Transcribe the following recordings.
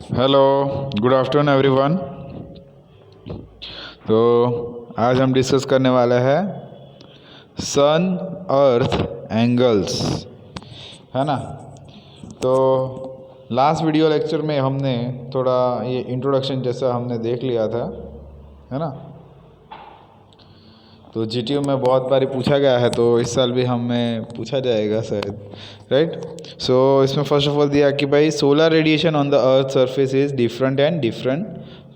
Hello, good afternoon everyone. तो आज हम डिस्कस करने वाले हैं सन अर्थ एंगल्स, है ना। तो लास्ट वीडियो लेक्चर में हमने थोड़ा ये इंट्रोडक्शन जैसा हमने देख लिया था, है ना। तो जीटीयू में बहुत बारी पूछा गया है, तो इस साल भी हमें पूछा जाएगा शायद, राइट। सो इसमें फर्स्ट ऑफ ऑल दिया कि भाई solar radiation on the earth surface is different and different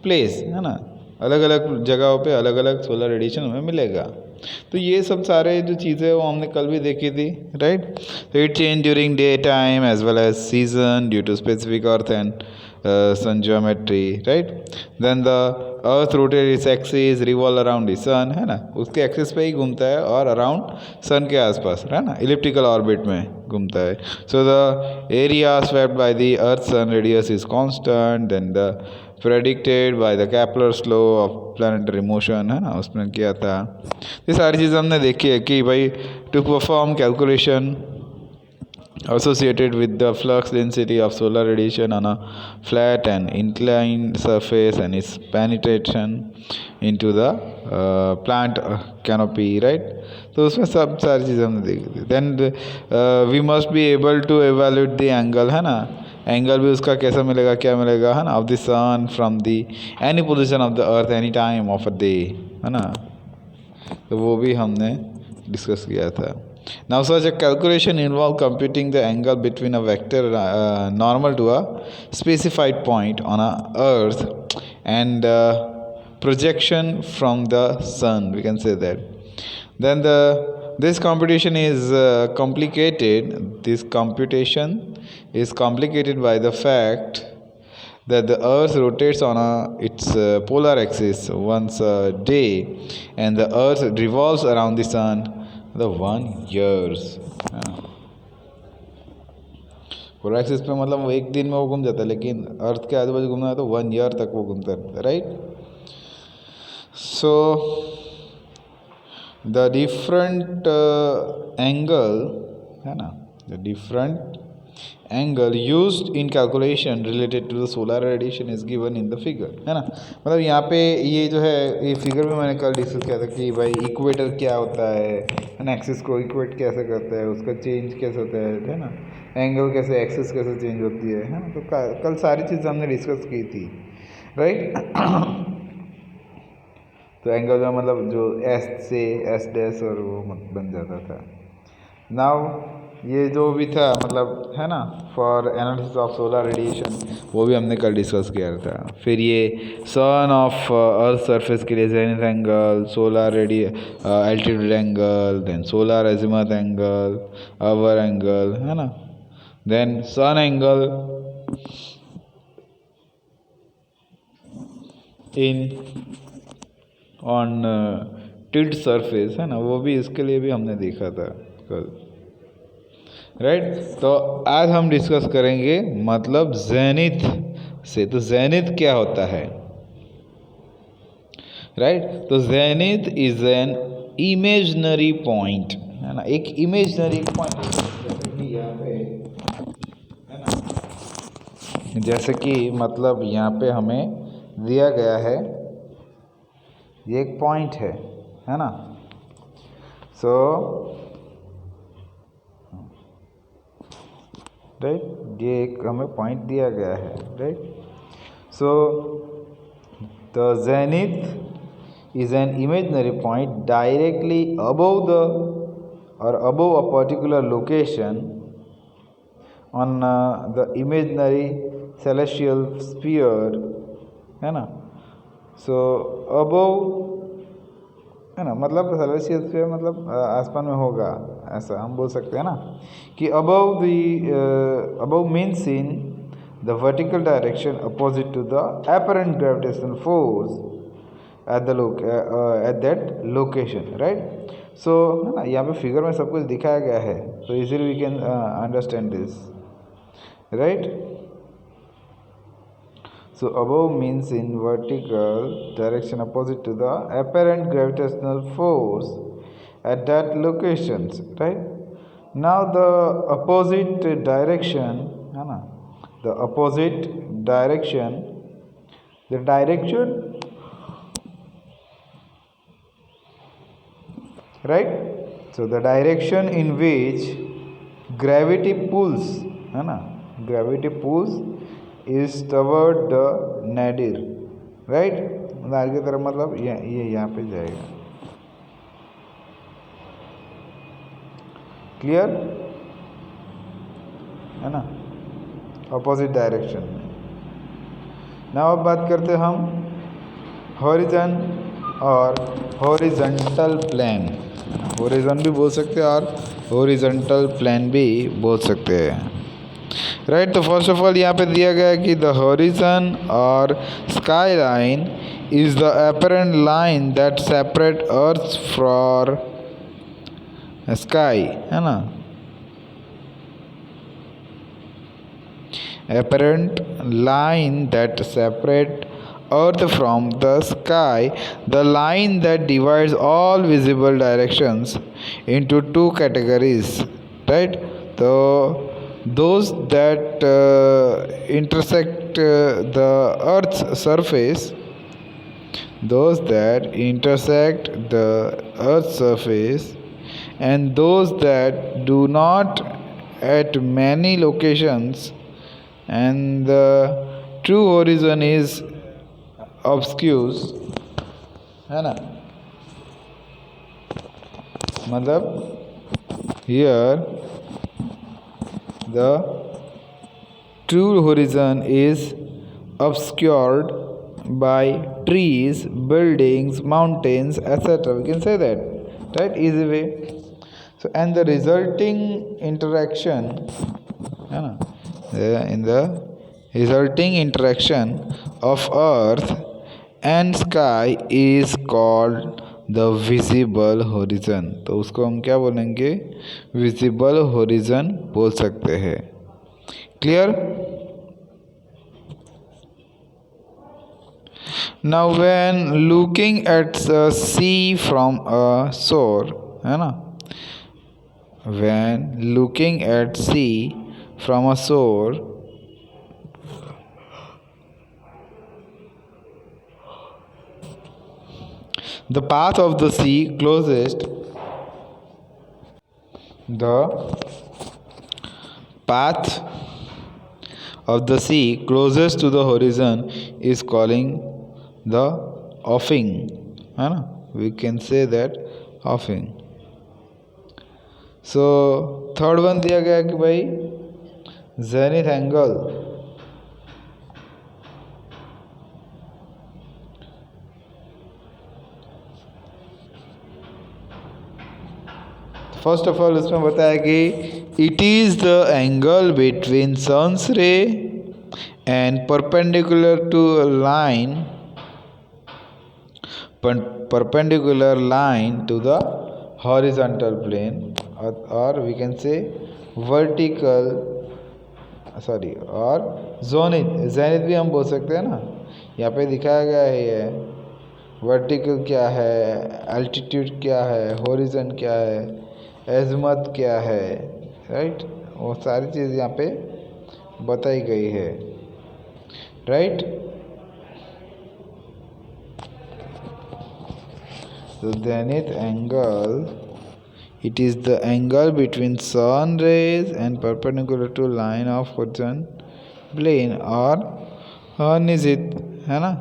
place, है ना। अलग अलग जगहों पे अलग अलग सोलर रेडिएशन हमें मिलेगा। तो ये सब सारे जो चीज़ें वो हमने कल भी देखी थी, राइट। तो it change during day time as well as season due to specific earth and sun geometry, right. Then the earth rotates its axis revolve around the sun, है ना, उसके एक्सिस पे ही घूमता है और अराउंड सन के आसपास, है ना, इलिप्टिकल ऑर्बिट में घूमता है। So the area swept by the earth sun radius is constant, then the predicted by the Kepler's law of planetary motion, है ना, उसमें किया था। ये सारी चीज़ें हमने देखी है कि भाई to perform calculation associated with the flux density of solar radiation on a flat and inclined surface and its penetration into the plant canopy, right. तो उसमें सब सारी चीज़ें हमने देखी थी। Then we must be able to evaluate the angle, है ना, एंगल भी उसका कैसा मिलेगा, क्या मिलेगा, है ना, of the sun from the any position of the earth any time of a day, है ना। तो वो भी हमने डिस्कस किया था। Now such a calculation involve computing the angle between a vector normal to a specified point on a earth and projection from the sun, we can say that. Then this computation is complicated. This computation is complicated by the fact that the earth rotates on its polar axis once a day and the earth revolves around the sun the 1 years। Polar axis पे मतलब वो एक दिन में वो घूम जाता है, लेकिन अर्थ के आजू बाजू घूमना है तो 1 ईयर तक वो घूमता रहता है, right. So the different angle, है ना, the different angle used in calculation related to the solar radiation is given in the figure, है ना। मतलब यहाँ पे ये जो है ये फिगर में मैंने कल डिस्कस किया था कि भाई इक्वेटर क्या होता है ना, एक्सिस को इक्वेट कैसे करता है, उसका चेंज कैसे होता है ना, एंगल कैसे एक्सिस कैसे चेंज होती है ना। तो कल सारी चीज़ हमने डिस्कस की थी, राइट। तो एंगल का मतलब जो एस से एस डैश और वो बन जाता था। नाउ ये जो भी था मतलब, है ना, for analysis of solar radiation वो भी हमने कल डिस्कस किया था। फिर ये सन ऑफ अर्थ सरफेस के लिए zenith angle, solar altitude angle, then solar azimuth angle, hour angle, है ना, then sun angle in on tilt surface, है ना, वो भी इसके लिए भी हमने देखा था कल, राइट। तो आज हम डिस्कस करेंगे मतलब जेनिथ से। तो जेनिथ क्या होता है, राइट। तो zenith is an imaginary point, है ना, एक इमेजनरी पॉइंट यहाँ पे, है ना, जैसे कि मतलब यहाँ पे हमें दिया गया है ये एक पॉइंट है ना। सो राइट, ये एक हमें पॉइंट दिया गया है, right. So the zenith is an imaginary point directly above the और above a particular location on the imaginary celestial sphere, है ना। सो अबव, है ना, मतलब सेलेस्टियल स्फीयर मतलब आसमान में होगा, ऐसा हम बोल सकते हैं ना कि above means in the vertical direction opposite to the apparent gravitational force at that location, right। so है ना, यहाँ पे फिगर में सब कुछ दिखाया गया है, so easily we can understand this, right। so above means in vertical direction opposite to the apparent gravitational force at that locations, right। now the opposite direction, है ना, the opposite direction, the direction, right? So the direction in which gravity pulls, है ना, gravity pulls is toward the nadir, right? नार की तरफ मतलब ये यहाँ पे जाएगा. क्लियर है ना, ऑपोजिट डायरेक्शन में. नाउ अब बात करते हैं हम हॉरिजन और हॉरिजॉन्टल प्लेन. हॉरिजन भी बोल सकते हैं और हॉरिजॉन्टल प्लेन भी बोल सकते हैं, राइट. तो फर्स्ट ऑफ ऑल यहाँ पे दिया गया है कि द हॉरिजन और sky line is the apparent line that separate earth from sky, है ना. apparent line that separate earth from the sky, the line that divides all visible directions into two categories, right? So those that intersect the earth's surface, those that intersect the earth's surface, and those that do not at many locations, and the true horizon is obscure, है ना. मतलब here the true horizon is obscured by trees, buildings, mountains, etc. We can say that, right? Easy way. So and the resulting interaction, है ना, in the resulting interaction of earth and sky is called the visible horizon. तो उसको हम क्या बोलेंगे, visible horizon बोल सकते हैं. Clear. Now when looking at the sea from a shore, है ना, when looking at sea from a shore, the path of the sea closest, the path of the sea closest to the horizon is calling the offing, है ना. We can say that offing. So third one दिया गया कि भाई zenith angle, first of all इसमें बताया कि it is the angle between sun's ray and perpendicular to line, perpendicular line to the horizontal plane, or we can say vertical, sorry, और zenith भी हम बोल सकते हैं ना. यहाँ पे दिखाया गया है ये वर्टिकल क्या है, एल्टीट्यूड क्या है, होरिजन क्या है, एजमत क्या है, राइट. वो सारी चीज़ यहाँ पे बताई गई है, right. The zenith angle, it is the angle between sun rays and perpendicular to line of horizon plane, or zenith, है ना,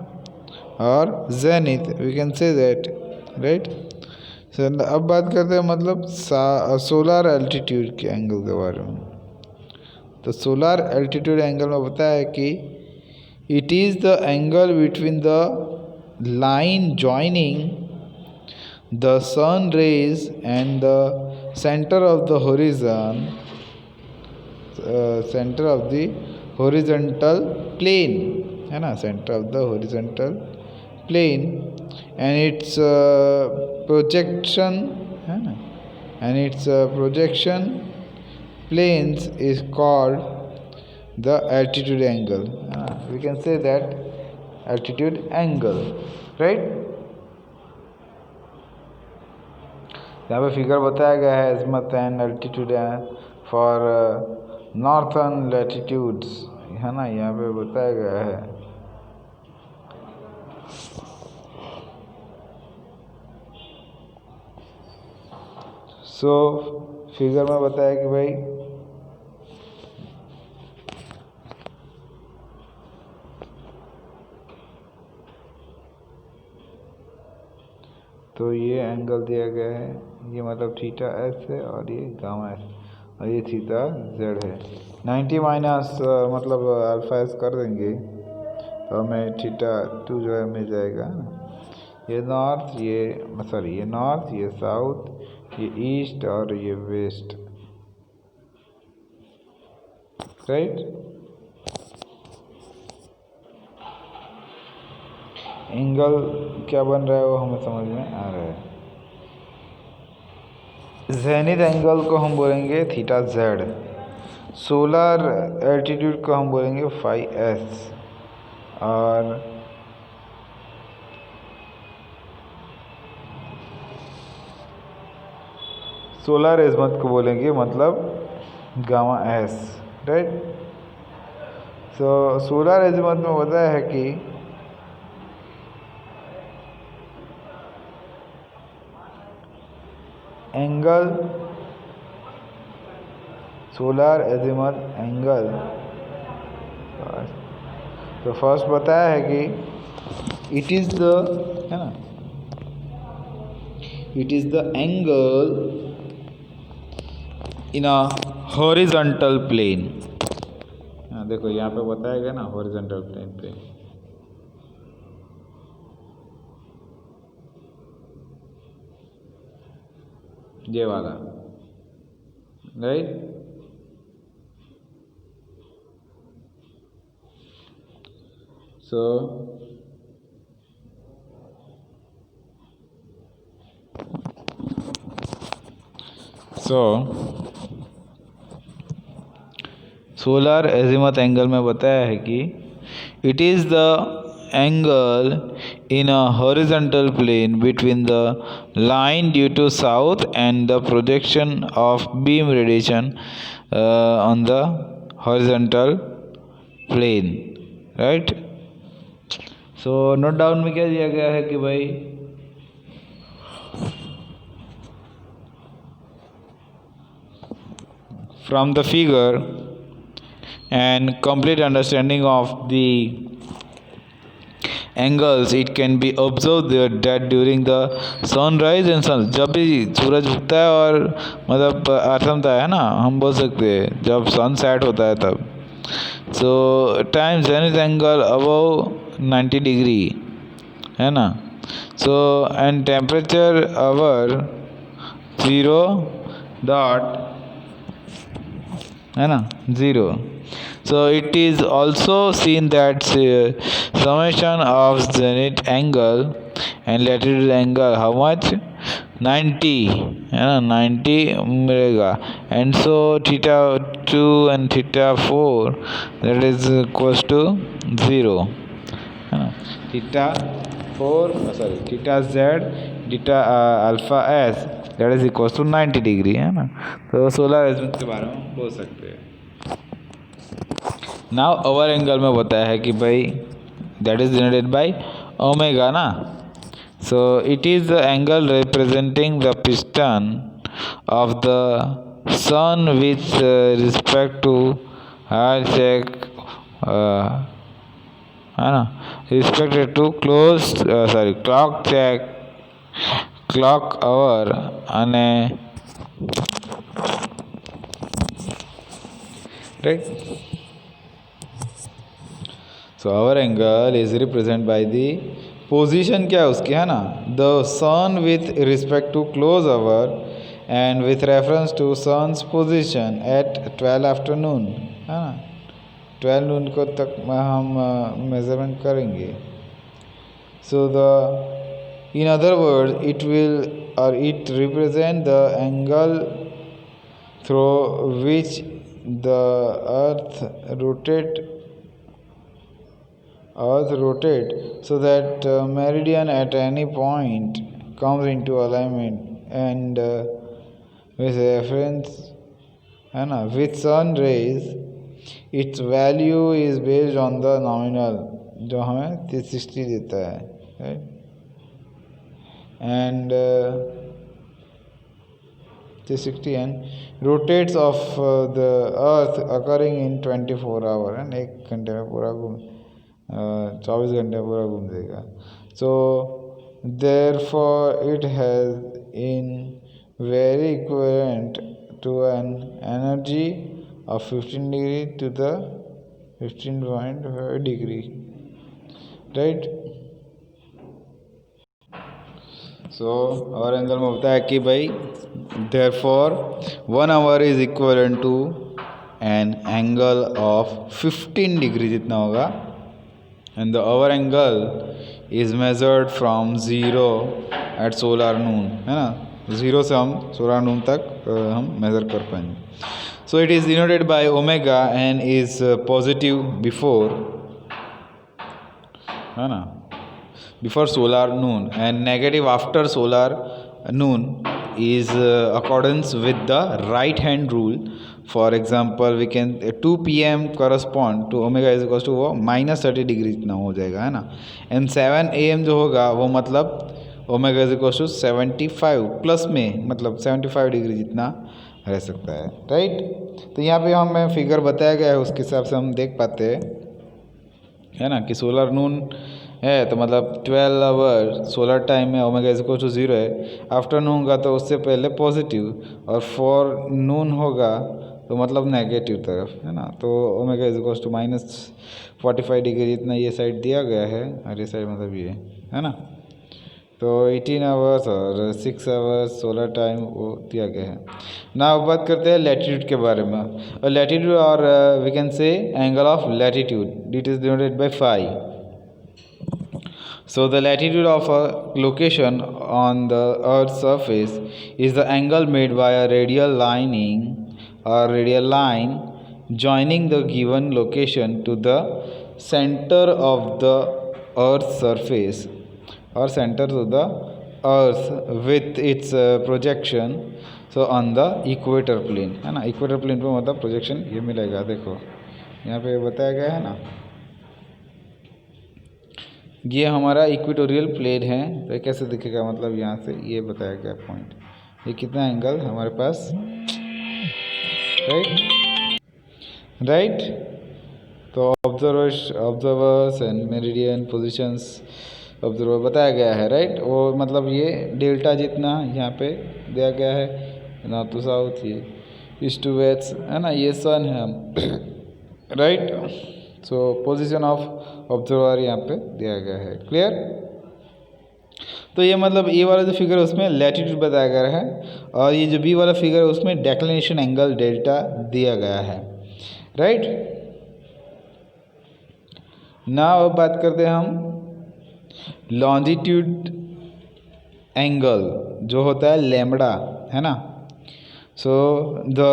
और zenith, we can say that, right. So अब बात करते हैं मतलब सोलर एल्टीट्यूड के एंगल के बारे में. तो सोलर एल्टीट्यूड एंगल में बताया कि it is the angle between the line joining the sun rays and the center of the horizon, center of the horizontal plane, है ना, center of the horizontal plane, and its projection, है ना, and its projection planes is called the altitude angle. We can say that altitude angle, right. यहाँ पे figure बताया गया है azimuth and altitude for northern latitudes, है ना, यहाँ पे बताया गया है। सो फिगर में बताया कि भाई तो ये एंगल दिया गया है, ये मतलब थीटा एस है और ये गामा एस और ये थीटा जेड है। 90 माइनस मतलब अल्फा एस कर देंगे तो हमें थीटा 2 जो है मिल जाएगा ना। ये नॉर्थ, ये नॉर्थ, ये साउथ, ये ईस्ट और ये वेस्ट, राइट। एंगल क्या बन रहा है वो हमें समझ में आ रहा है। जेनिथ एंगल को हम बोलेंगे थीटा जेड, सोलर एल्टीट्यूड को हम बोलेंगे फाई एस और सोलर एजमत को बोलेंगे मतलब gamma S, right. So solar azimuth में बताया है कि एंगल, सोलर एजिमथ एंगल, तो फर्स्ट बताया है कि इट इज़ द, है ना, it is the angle in a horizontal plane. देखो यहाँ पे बताया गया ना हॉरिजॉन्टल प्लेन पे, ये वाला, right. So solar azimuth angle में बताया है कि it is the angle in a horizontal plane between the line due to south and the projection of beam radiation on the horizontal plane, right। so note down में क्या दिया गया है कि भाई from the figure and complete understanding of the angles it can be observed that during the sunrise and sun, जब भी सूरज उगता है और मतलब अर्थमता है ना, हम बोल सकते हैं जब सन सेट होता है तब, सो time zenith angle above 90 degree, है ना। So and temperature our 0 dot, है ना, 0। so it is also seen that summation of zenith angle and latitude angle how much 90, है ना, 90 मिलेगा। and so theta 2 and theta 4 that is equals to 0, है ना। theta 4 sorry theta z theta alpha s that is equals to 90 degree, है ना। तो solar एजिमथ के बारे में बोल सकते हैं। नाउ अवर एंगल में बताया है कि भाई that is generated by omega ना। So it is the angle representing the position of the sun with respect to higher check, है ना, respected to clock check clock hour અને right। so our angle is represented by the position, क्या है उसकी, है ना, the sun with respect to close hour and with reference to sun's position at 12 afternoon, है ना, 12 नून को तक हम मेजरमेंट करेंगे। so the in other words it will or it represent the angle through which the earth rotate so that meridian at any point comes into alignment and with reference, है ना, with sun rays it's value is based on the nominal जो हमें 360 देता है, right, and 360 and rotates of the earth occurring in 24 hour, and 1 घंटे में पूरा 24 घंटे में पूरा घूम देगा. सो therefore it has in very equivalent to an energy of 15 degree to the 15.5 degree, right. सो और एंगल में होता है कि भाई therefore 1 hour is equivalent to an angle of 15 degree जितना होगा, and the hour angle is measured from 0 at solar noon, है ना, 0 से हम solar noon तक हम मेज़र कर पाएंगे. So it is denoted by omega and is positive before, है ना, before solar noon and negative after solar noon is accordance with the right hand rule. For example we can 2 p.m. correspond to omega is equals to वो -30 degree इतना हो जाएगा, है ना, and 7 a.m. जो होगा वो मतलब omega is equals to 75 plus में मतलब 75 डिग्री जितना रह सकता है, राइट. तो यहाँ पे हमें फिगर बताया गया है, उसके हिसाब से हम देख पाते हैं, है ना, कि सोलर नून है तो मतलब 12 आवर सोलर टाइम में ओमेगा इज इक्वल टू 0 है. आफ्टरनून होगा तो उससे पहले पॉजिटिव, और फॉर नून होगा तो मतलब नेगेटिव तरफ, है ना. तो omega is equal to -45 degree इतना ये साइड दिया गया है, और ये साइड मतलब ये है ना. तो 18 आवर्स और 6 आवर्स सोलर टाइम वो दिया गया है ना. अब बात करते हैं लैटिट्यूड के बारे में. लैटिट्यूड और we can say angle of latitude, it is denoted by phi. So the latitude of a location on the Earth's surface is the angle made by a radial line joining the given location to the center of the Earth's surface or center to the Earth with its projection so on the equator plane, है ना. Equator plane पे मतलब projection ये मिलेगा. देखो यहाँ पे बताया गया है ना, ये हमारा इक्वेटोरियल प्लेन है. तो कैसे दिखेगा मतलब यहाँ से ये बताया गया पॉइंट, ये कितना एंगल हमारे पास, राइट. तो observers and meridian positions observer बताया गया है, राइट. वो मतलब ये डेल्टा जितना यहाँ पे दिया गया है, नॉर्थ टू साउथ, ये ईस्ट टू वेस्ट, है ना, ये सन है हम, right. So position of observer यहाँ पे दिया गया है, क्लियर. तो ये मतलब ए वाला जो फिगर है उसमें लैटिट्यूड बताया गया है, और ये जो बी वाला फिगर है उसमें डेक्लिनेशन एंगल डेल्टा दिया गया है, राइट. ना अब बात करते हैं हम लॉन्जिट्यूड एंगल जो होता है लैम्बडा, है ना. So the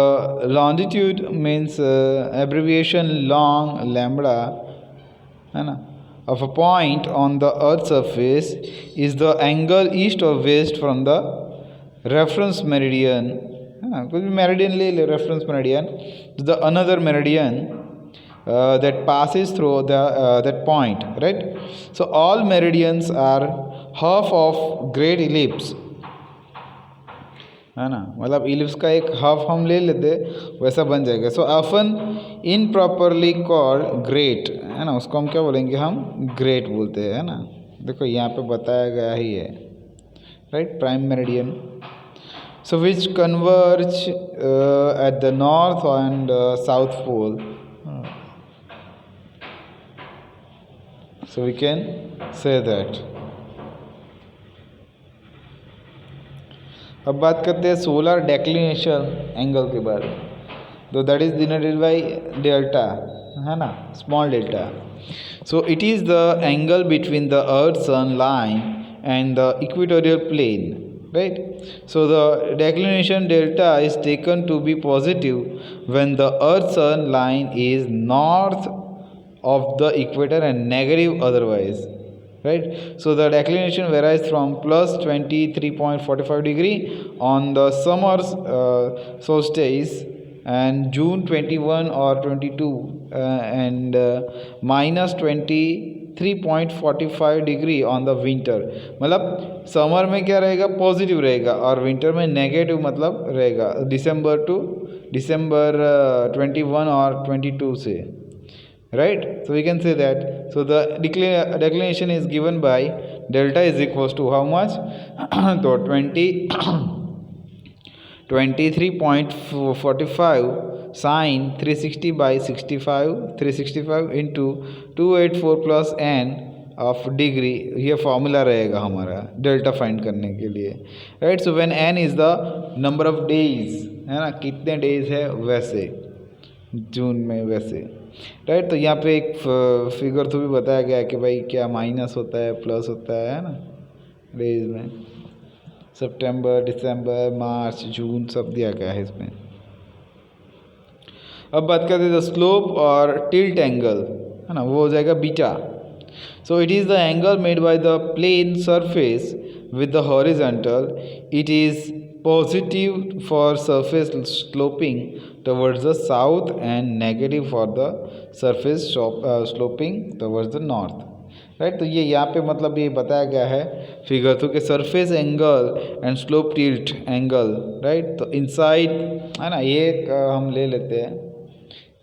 longitude means abbreviation long lambda, है ना, of a point on the Earth's surface is the angle east or west from the reference meridian, है ना. कुछ भी मेरिडियन ले ले, reference meridian to the another meridian that passes through the that point, right. So all meridians are half of great ellipse, है ना, मतलब ellipse का एक हाफ हम ले लेते वैसा बन जाएगा. सो ऑफन इनप्रॉपरली कॉल्ड ग्रेट, है ना, उसको हम क्या बोलेंगे, हम ग्रेट बोलते हैं, है ना. देखो यहाँ पे बताया गया ही है, right, prime meridian. So which converge at the north and south pole. So we can say that. अब बात करते हैं सोलर डेक्लिनेशन एंगल के बारे में. तो that is denoted by delta, है ना, small delta. So it is the angle between the earth sun line and the equatorial plane, right. So the declination delta is taken to be positive when the earth sun line is north of the equator and negative otherwise, right. So the declination varies from plus 23.45 degree on the summer solstice and June 21 or 22 and minus 23.45 degree on the winter. मतलब summer में क्या रहेगा, positive रहेगा, और winter में negative मतलब रहेगा December two दिसंबर 21 और 22 से, right? So we can say that. So the declination is given by delta is equals to how much? तो 23.45 sin 360 by 65 365 into 284 plus n of degree, ये फॉर्मूला रहेगा हमारा डेल्टा फाइंड करने के लिए, right? So when n is the number of days, है ना, कितने डेज है वैसे जून में वैसे, राइट? तो यहाँ पे एक फिगर तो भी बताया गया है कि भाई क्या माइनस होता है प्लस होता है ना डेज में, सितंबर दिसंबर मार्च जून सब दिया गया है इसमें। अब बात करते हैं स्लोप और टिल्ट एंगल, है ना, वो हो जाएगा beta. So it is the angle made by the plane surface with the horizontal, it is positive for surface sloping towards the south and negative for the surface sloping towards the north, right? तो ये यहाँ पे मतलब ये बताया गया है figure तो कि surface angle and slope tilt angle, right? तो इनसाइड, है ना, ये हम ले लेते हैं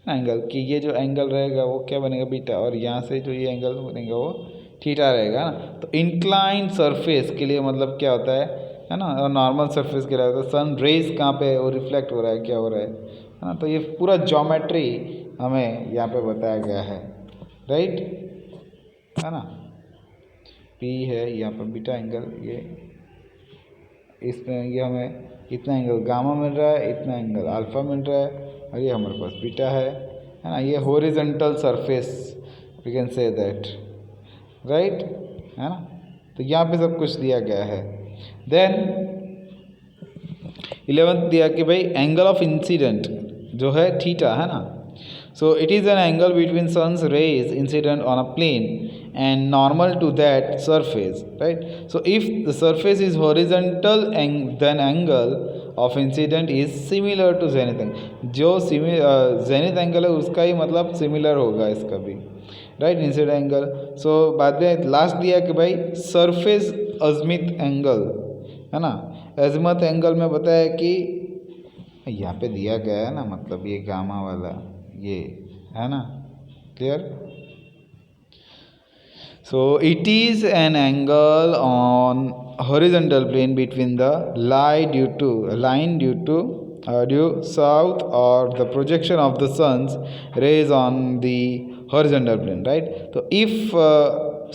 एंगल कि ये जो एंगल रहेगा वो क्या बनेगा बीटा, और यहाँ से जो ये एंगल बनेगा वो थीटा रहेगा ना। तो इंक्लाइंड सरफेस के लिए मतलब क्या होता है ना, और नॉर्मल सरफेस के लिए होता है सन रेज कहाँ पे वो रिफ्लेक्ट हो रहा है, क्या हो रहा है ना। तो ये पूरा ज्योमेट्री हमें यहाँ पे बताया गया है, राइट, है ना। पी है यहाँ पर बीटा एंगल, ये इसमें ये हमें इतना एंगल गामा मिल रहा है, इतना एंगल अल्फ़ा मिल रहा है, और ये हमारे पास बीटा है ना। ये horizontal surface we can say that, right, है ना। तो यहाँ पे सब कुछ दिया गया है। देन 11th दिया कि भाई एंगल ऑफ इंसिडेंट जो है थीटा, है ना। So it is an angle between sun's rays incident on a plane and normal to that surface, right? So if the surface is horizontal and then angle of incident is similar to zenith angle, जो zenith angle है उसका ही मतलब similar होगा इसका भी, right, incident angle। so बाद में last दिया कि भाई surface azimuth angle, है ना। azimuth angle में बताया कि यहाँ पे दिया गया है ना, मतलब ये गामा वाला ये है ना, clear. So it is an angle on horizontal plane between the line due south or the projection of the sun's rays on the horizontal plane, right? So if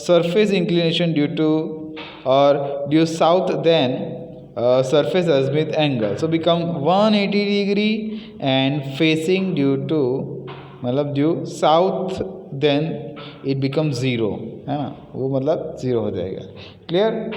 surface inclination due to or due south, then surface azimuth angle so become 180 degree and facing due to मतलब due south then it becomes 0, है ना, वो मतलब 0 हो जाएगा, clear.